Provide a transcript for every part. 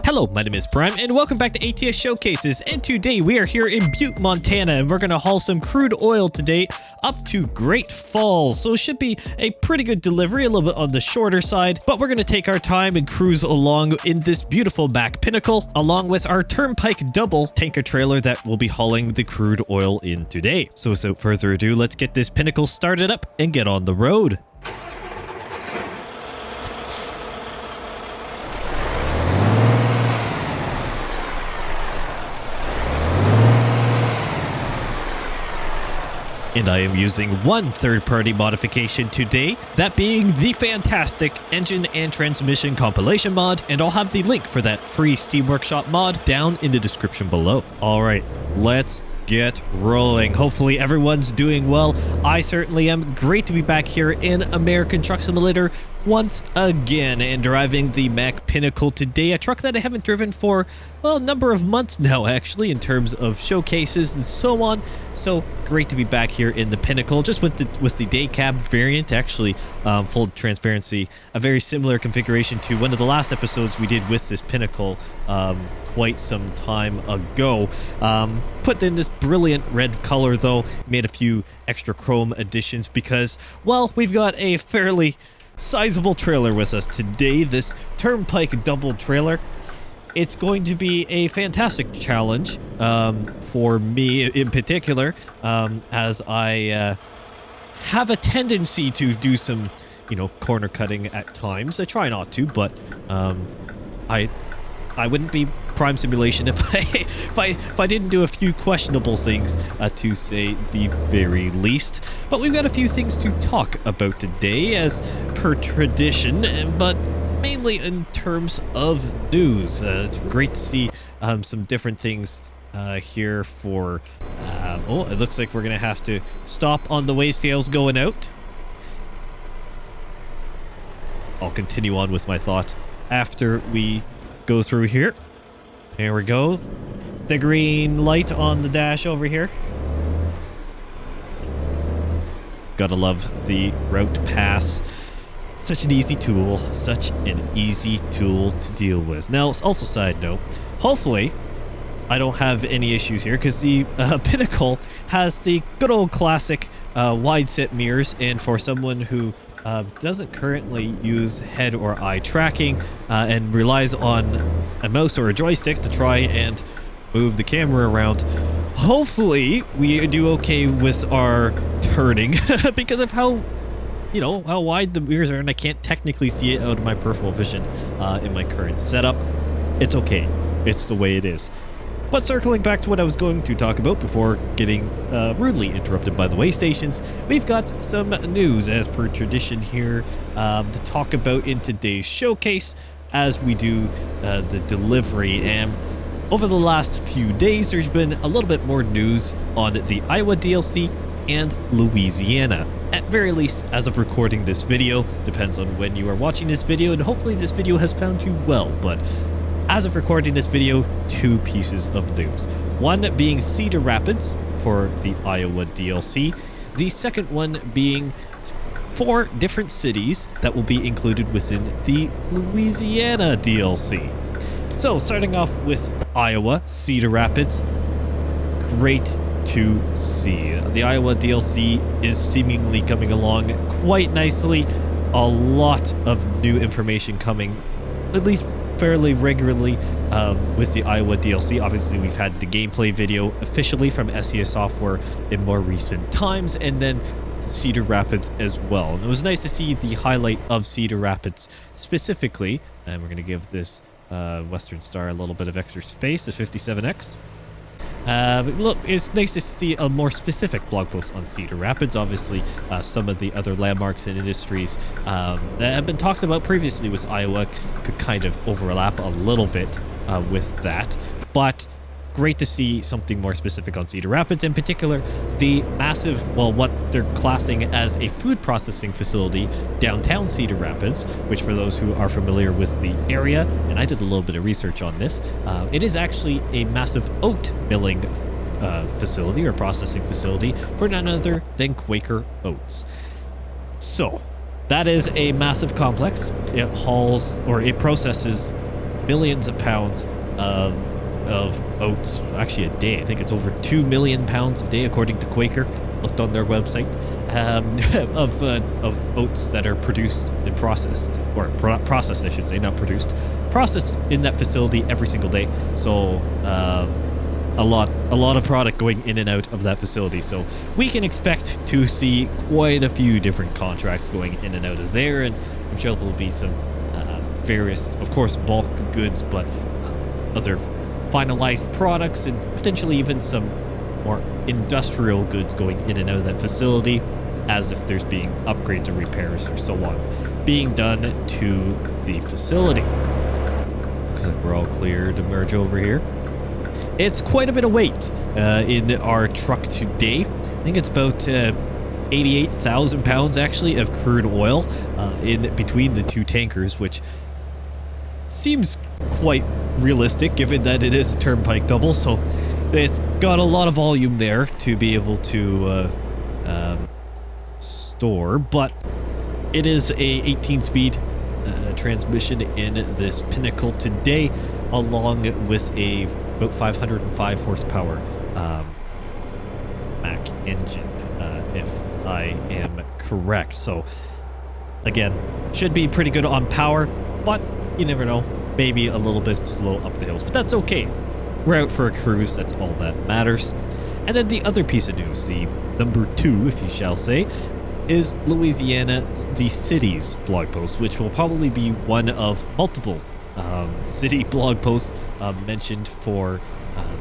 Hello, my name is Prime, and welcome back to ATS Showcases, and today we are here in Butte, Montana, and we're going to haul some crude oil today up to Great Falls. So it should be a pretty good delivery, a little bit on the shorter side, but we're going to take our time and cruise along in this beautiful Mack Pinnacle, along with our Turnpike double tanker trailer that will be hauling the crude oil in today. So without further ado, let's get this Pinnacle started up and get on the road. And I am using one third-party modification today, that being the fantastic engine and transmission compilation mod, and I'll have the link for that free Steam Workshop mod down in the description below. All right, let's get rolling. Hopefully everyone's doing well. I certainly am. Great to be back here in American Truck Simulator once again and driving the Mack Pinnacle today, a truck that I haven't driven for, well, a number of months now actually, in terms of showcases and so on. So great to be back here in the Pinnacle. Just with the day cab variant, actually, full transparency, a very similar configuration to one of the last episodes we did with this Pinnacle quite some time ago. Put in this brilliant red color though, made a few extra chrome additions because, well, we've got a fairly sizable trailer with us today, this Turnpike double trailer. It's going to be a fantastic challenge for me in particular, as I have a tendency to do some, corner cutting at times. I try not to, but I wouldn't be Prime Simulation if I didn't do a few questionable things, to say the very least. But we've got a few things to talk about today, as per tradition, but mainly in terms of news. It's great to see some different things here for... oh, it looks like we're going to have to stop on the way scales going out. I'll continue on with my thought after we go through here. There we go. The green light on the dash over here. Gotta love the route pass. Such an easy tool. Such an easy tool to deal with. Now, also side note, hopefully I don't have any issues here because the Pinnacle has the good old classic wide set mirrors, and for someone who doesn't currently use head or eye tracking and relies on a mouse or a joystick to try and move the camera around, hopefully we do okay with our turning because of how wide the mirrors are, and I can't technically see it out of my peripheral vision in my current setup. It's okay. It's the way it is. But circling back to what I was going to talk about before getting rudely interrupted by the way stations, we've got some news as per tradition here to talk about in today's showcase as we do the delivery. And over the last few days, there's been a little bit more news on the Iowa DLC and Louisiana. At very least, as of recording this video, depends on when you are watching this video, and hopefully this video has found you well, but as of recording this video, two pieces of news. One being Cedar Rapids for the Iowa DLC. The second one being 4 different cities that will be included within the Louisiana DLC. So starting off with Iowa, Cedar Rapids. Great to see. The Iowa DLC is seemingly coming along quite nicely. A lot of new information coming, at least fairly regularly, with the Iowa DLC. Obviously, we've had the gameplay video officially from SES Software in more recent times, and then Cedar Rapids as well. And it was nice to see the highlight of Cedar Rapids specifically, and we're going to give this Western Star a little bit of extra space, the 57X. Look, it's nice to see a more specific blog post on Cedar Rapids. Obviously, some of the other landmarks and industries that have been talked about previously with Iowa could kind of overlap a little bit with that. But great to see something more specific on Cedar Rapids, in particular the massive, well, what they're classing as a food processing facility downtown Cedar Rapids, which for those who are familiar with the area, and I did a little bit of research on this, it is actually a massive oat milling facility or processing facility for none other than Quaker Oats. So that is a massive complex. It hauls, or it processes millions of pounds of oats, actually a day. I think it's over 2 million pounds a day, according to Quaker. Looked on their website, of oats that are produced and processed, or processed, I should say, not produced, processed in that facility every single day. So a lot of product going in and out of that facility. So we can expect to see quite a few different contracts going in and out of there, and I'm sure there'll be some various, of course, bulk goods, but other finalized products and potentially even some more industrial goods going in and out of that facility, as if there's being upgrades or repairs or so on being done to the facility. Looks like we're all clear to merge over here. It's quite a bit of weight in our truck today. I think it's about 88,000 pounds actually of crude oil in between the two tankers, which seems quite realistic given that it is a turnpike double. So it's got a lot of volume there to be able to store, but it is a 18-speed transmission in this Pinnacle today, along with a about 505 horsepower Mack engine, if I am correct. So again, should be pretty good on power, but you never know, maybe a little bit slow up the hills, but that's okay. We're out for a cruise, that's all that matters. And then the other piece of news, the number 2, if you shall say, is Louisiana, the city's blog post, which will probably be one of multiple city blog posts mentioned for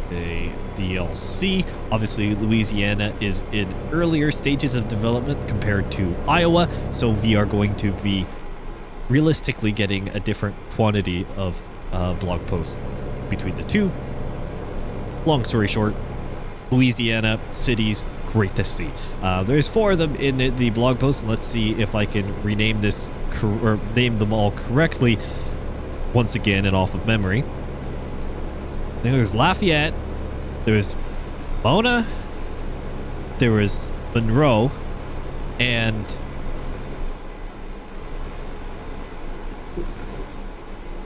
the DLC. Obviously, Louisiana is in earlier stages of development compared to Iowa, so we are going to be realistically getting a different quantity of blog posts between the two. Long story short, Louisiana cities, great to see. There's 4 of them in the blog post, and let's see if I can rename this or name them all correctly once again and off of memory. I think there's Lafayette, there was Mona, there was Monroe, and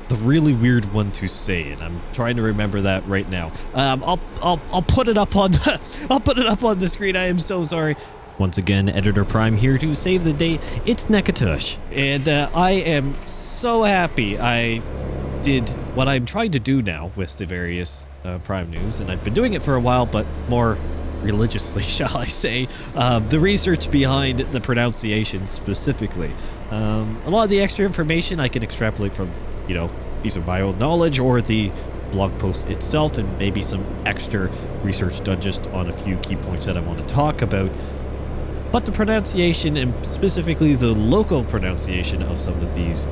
the really weird one to say, and I'm trying to remember that right now. I'll put it up on the screen. I am so sorry. Once again, Editor Prime here to save the day. It's Nekatush, and I am so happy I did what I'm trying to do now with the various Prime news, and I've been doing it for a while, but more religiously, shall I say, the research behind the pronunciation specifically. A lot of the extra information I can extrapolate from, you know, either my own knowledge or the blog post itself, and maybe some extra research done just on a few key points that I want to talk about. But the pronunciation, and specifically the local pronunciation of some of these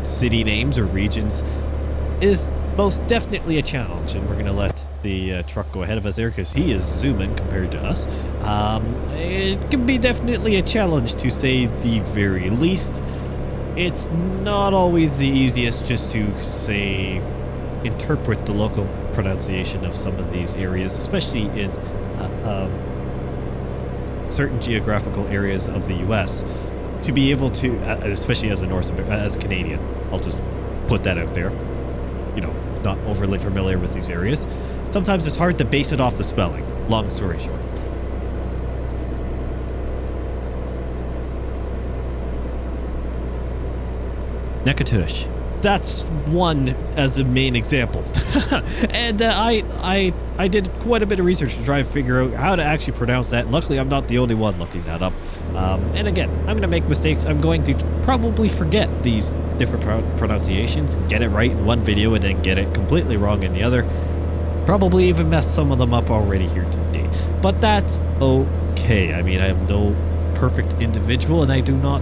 city names or regions, is most definitely a challenge, and we're going to let the truck go ahead of us there because he is zooming compared to us. It can be definitely a challenge, to say the very least. It's not always the easiest just to say, interpret the local pronunciation of some of these areas, especially in certain geographical areas of the U.S. to be able to, especially as a Canadian, I'll just put that out there, you know, not overly familiar with these areas. Sometimes it's hard to base it off the spelling. Long story short. Nekatush. That's one as a main example. And I did quite a bit of research to try and figure out how to actually pronounce that. Luckily, I'm not the only one looking that up. And again, I'm going to make mistakes. I'm going to probably forget these different pronunciations, get it right in one video and then get it completely wrong in the other. Probably even messed some of them up already here today. But that's okay. I mean, I am no perfect individual, and I do not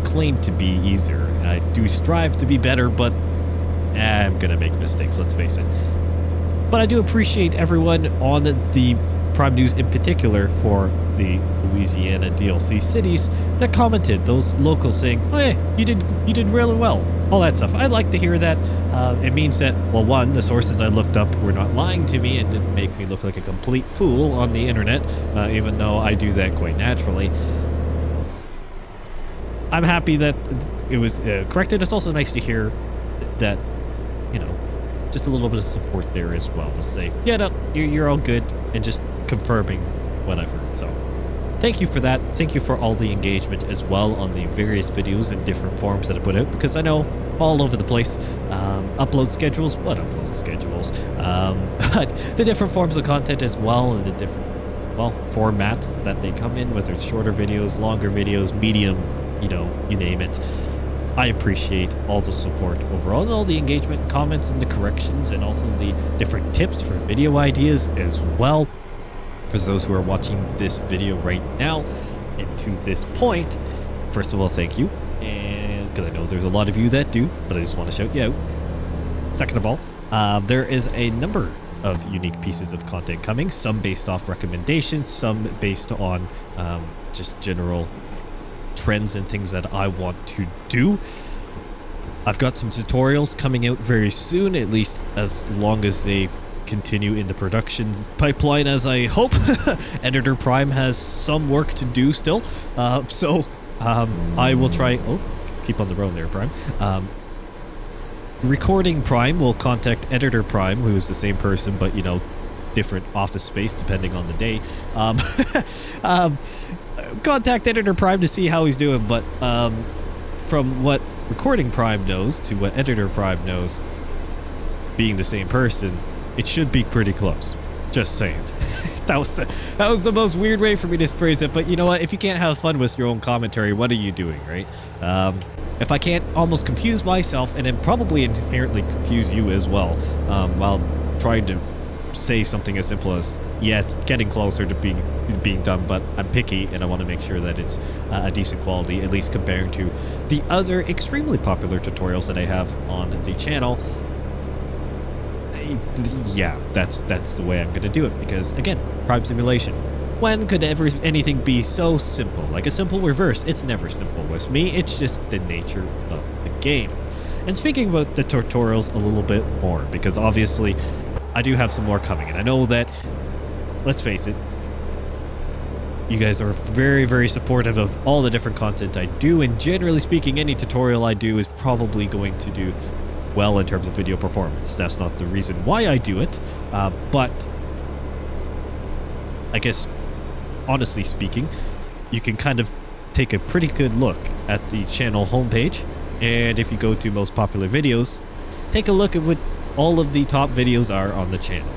claim to be either. I do strive to be better, but I'm gonna make mistakes, let's face it. But I do appreciate everyone on the Prime News in particular for the Louisiana DLC cities that commented, those locals saying, oh yeah, you did really well, all that stuff. I'd like to hear that. It means that, well, one, the sources I looked up were not lying to me and didn't make me look like a complete fool on the internet, even though I do that quite naturally. I'm happy that it was corrected. It's also nice to hear that, you know, just a little bit of support there as well to say, yeah, no, you're all good, and just confirming what I've heard. So thank you for that. Thank you for all the engagement as well on the various videos in different forms that I put out, because I know all over the place. Upload schedules, but the different forms of content as well, and the different, well, formats that they come in, whether it's shorter videos, longer videos, medium, you know, you name it. I appreciate all the support overall, and all the engagement, comments, and the corrections, and also the different tips for video ideas as well. For those who are watching this video right now and to this point, first of all, thank you. And because I know there's a lot of you that do, but I just want to shout you out. Second of all, there is a number of unique pieces of content coming, some based off recommendations, some based on just general trends and things that I want to do. I've got some tutorials coming out very soon, at least as long as they continue in the production pipeline, as I hope. Editor Prime has some work to do still, so I will try. Oh, keep on the road there, Prime. Recording Prime will contact Editor Prime, who is the same person, but, you know, different office space depending on the day. Contact Editor Prime to see how he's doing, but from what Recording Prime knows to what Editor Prime knows, being the same person, it should be pretty close. Just saying. that was the most weird way for me to phrase it, but you know what? If you can't have fun with your own commentary, what are you doing, right? If I can't almost confuse myself, and then probably inherently confuse you as well, while trying to say something as simple as, yeah, it's getting closer to being done, but I'm picky and I want to make sure that it's a decent quality, at least comparing to the other extremely popular tutorials that I have on the channel. Yeah, that's the way I'm going to do it, because, again, Prime Simulation. When could ever anything be so simple? Like a simple reverse, it's never simple with me. It's just the nature of the game. And speaking about the tutorials a little bit more, because obviously I do have some more coming, and I know that, let's face it, you guys are very, very supportive of all the different content I do, and generally speaking, any tutorial I do is probably going to do well in terms of video performance. That's not the reason why I do it, but I guess, honestly speaking, you can kind of take a pretty good look at the channel homepage, and if you go to most popular videos, take a look at what all of the top videos are on the channel.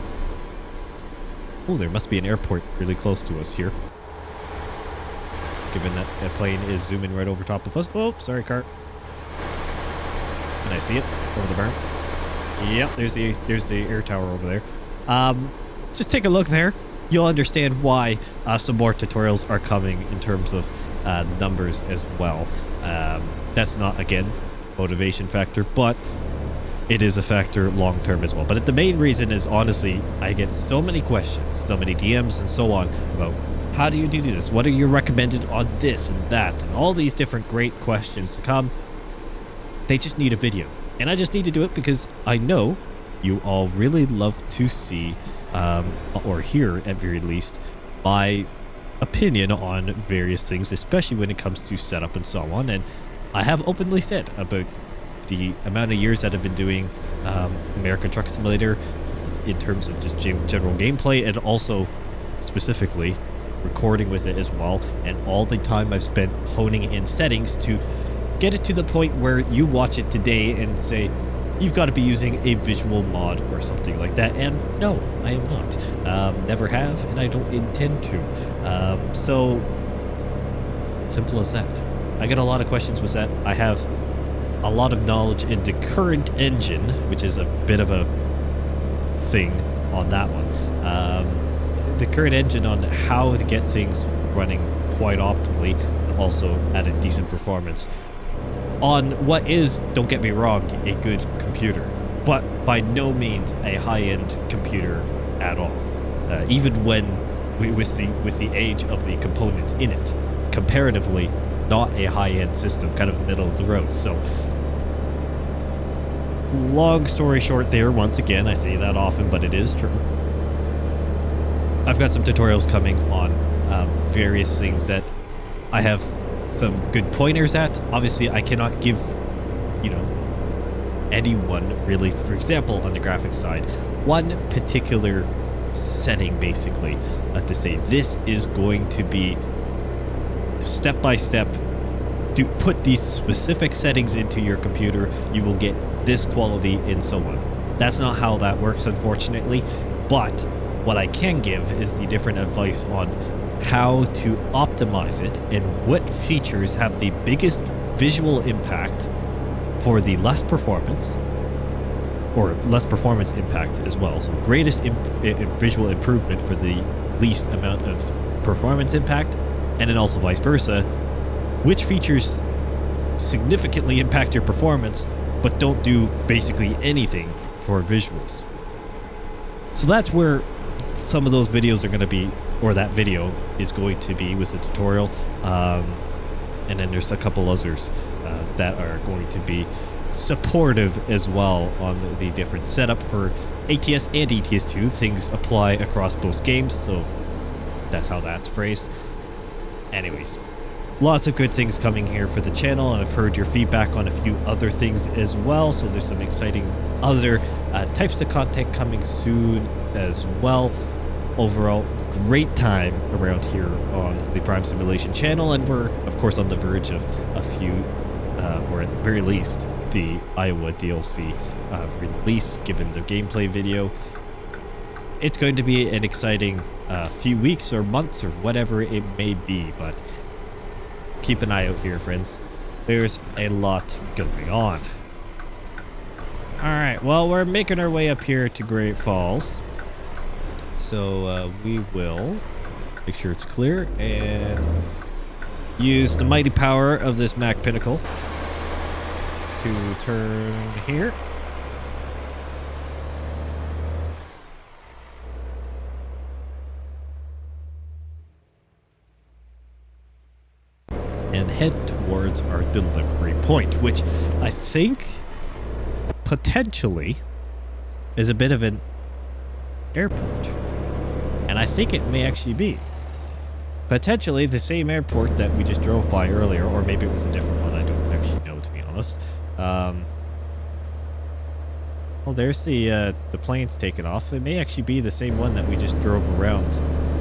Oh, there must be an airport really close to us here, given that a plane is zooming right over top of us. Oh, sorry, car. Can I see it over the berm? Yep, there's the air tower over there. Just take a look there. You'll understand why some more tutorials are coming in terms of numbers as well. That's not, again, motivation factor, but it is a factor long term as well. But the main reason is, honestly, I get so many questions, so many DMs and so on about, how do you do this? What are you recommended on this and that? And all these different great questions to come. They just need a video. And I just need to do it because I know you all really love to see, or hear at very least, my opinion on various things, especially when it comes to setup and so on. And I have openly said about the amount of years that I've been doing American Truck Simulator in terms of just general gameplay, and also specifically recording with it as well, and all the time I've spent honing in settings to get it to the point where you watch it today and say, you've got to be using a visual mod or something like that. And no, I am not. Never have, and I don't intend to. So simple as that. I get a lot of questions with that. I have a lot of knowledge in the current engine, which is a bit of a thing on that one. The current engine on how to get things running quite optimally, also at a decent performance on what is, don't get me wrong, a good computer, but by no means a high-end computer at all. Even when with the age of the components in it, comparatively not a high-end system, kind of middle of the road. So long story short there, once again, I say that often, but it is true. I've got some tutorials coming on various things that I have some good pointers at. Obviously, I cannot give, anyone really. For example, on the graphics side, one particular setting basically to say this is going to be step by step. To put these specific settings into your computer, you will get this quality and so on. That's not how that works, unfortunately. But what I can give is the different advice on how to optimize it and what features have the biggest visual impact for the less performance, or less performance impact as well. So greatest visual improvement for the least amount of performance impact, and then also vice versa. Which features significantly impact your performance, but don't do basically anything for visuals. So that's where some of those videos are going to be, or that video is going to be with the tutorial. And then there's a couple others that are going to be supportive as well on the different setup for ATS and ATS2. Things apply across both games, so that's how that's phrased. Anyways. Lots of good things coming here for the channel, and I've heard your feedback on a few other things as well, so there's some exciting other types of content coming soon as well. Overall, great time around here on the Prime Simulation channel, and we're of course on the verge of a few, or at the very least, the Iowa DLC release, given the gameplay video. It's going to be an exciting few weeks or months or whatever it may be, but keep an eye out here, friends. There's a lot going on. Alright, well, we're making our way up here to Great Falls. So we will make sure it's clear and use the mighty power of this Mack Pinnacle to turn here. And head towards our delivery point, which I think potentially is a bit of an airport. And I think it may actually be potentially the same airport that we just drove by earlier, or maybe it was a different one. I don't actually know, to be honest. Well, there's the planes taking off. It may actually be the same one that we just drove around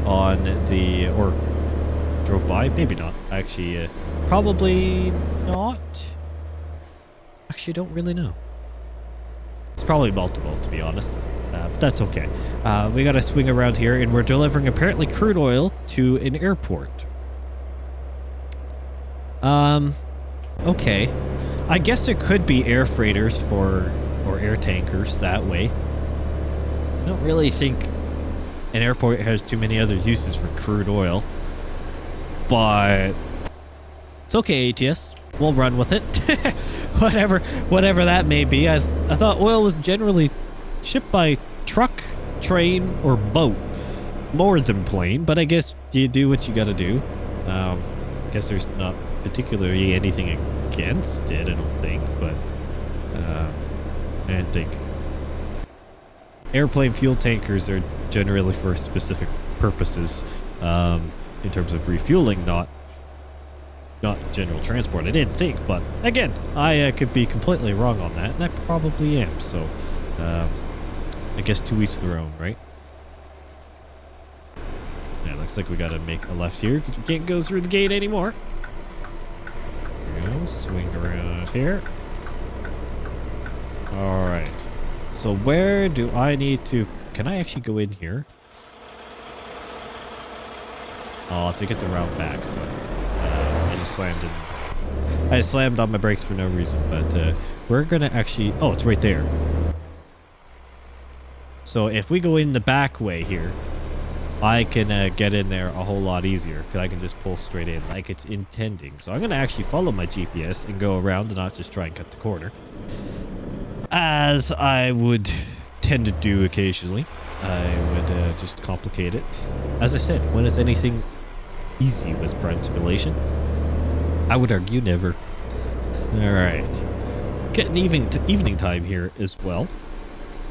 on the, or drove by. Maybe not. Actually, probably not. Actually, don't really know. It's probably multiple, to be honest. But that's okay. We got to swing around here, and we're delivering apparently crude oil to an airport. Okay. I guess there could be air freighters or air tankers that way. I don't really think an airport has too many other uses for crude oil. But it's okay, ATS. We'll run with it. whatever that may be. I thought oil was generally shipped by truck, train, or boat, more than plane. But I guess you do what you gotta do. I guess there's not particularly anything against it, I don't think. But I don't think. Airplane fuel tankers are generally for specific purposes. In terms of refueling, not general transport. I didn't think, but again, I could be completely wrong on that, and I probably am. So, I guess to each their own, right? Yeah, looks like we gotta make a left here because we can't go through the gate anymore. There we go. Swing around here. All right. So where do I need to? Can I actually go in here? Oh, I think it's around back, so I just slammed on my brakes for no reason, but we're gonna actually, oh, it's right there. So if we go in the back way here, I can get in there a whole lot easier, because I can just pull straight in like it's intending. So I'm gonna actually follow my GPS and go around and not just try and cut the corner, as I would tend to do occasionally. I would just complicate it. As I said, when is anything easy with Prime Simulation? I would argue never. Alright. Getting evening time here as well.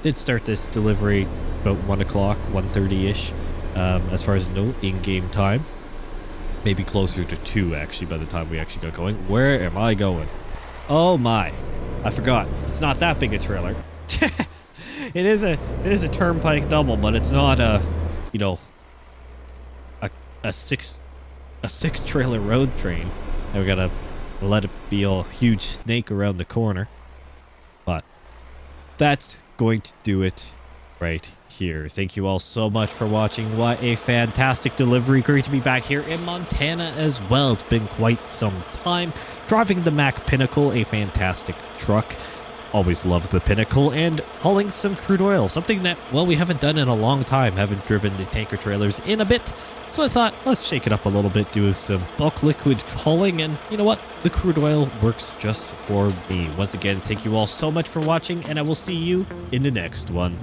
Did start this delivery about 1 o'clock, 1:30-ish. As far as no in-game time. Maybe closer to 2, actually, by the time we actually got going. Where am I going? Oh my. I forgot. It's not that big a trailer. It is a turnpike double, but it's not a, you know, a six trailer road train. And we gotta let it be a huge snake around the corner. But that's going to do it right here. Thank you all so much for watching. What a fantastic delivery. Great to be back here in Montana as well. It's been quite some time driving the Mack Pinnacle, a fantastic truck. Always loved the Pinnacle, and hauling some crude oil, something that, well, we haven't done in a long time. Haven't driven the tanker trailers in a bit. So I thought, let's shake it up a little bit, do some bulk liquid hauling, and you know what? The crude oil works just for me. Once again, thank you all so much for watching, and I will see you in the next one.